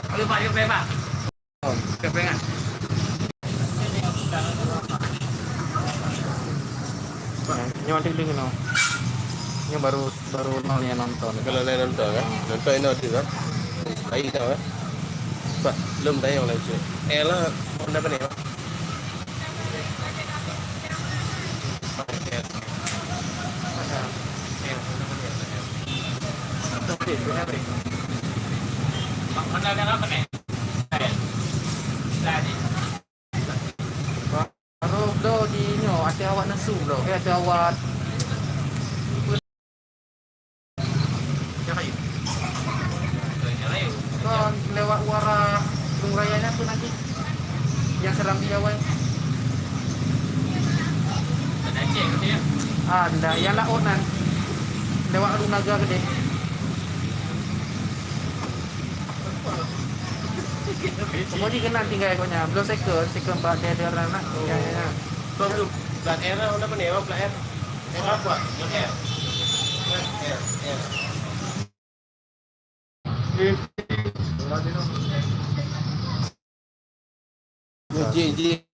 Halo Pak, yuk Pak. Oh, kepengen. Ini mati dulu no. Ini baru nolnya nonton. Kalau lain nonton kan, nonton ini ada kan, baik tahu kan, Pak, belum tahu yang lain sih. Lah, Honda apa nih Pak? Honda kan apa nih? Baru do di nyo, ati awak nesu do. Ati awak kan lewat wara Tung Rayanya tuh nanti yang serang Jawa. Ada Aceh gitu ya? Ada, yang laonan lewat Lunaga gede. Pokoknya kena tinggal ekoknya, belum second Mbak Deder anak. Ya. Belum, plat R Honda apa nih Pak? Plat R? R apa? R. R. G.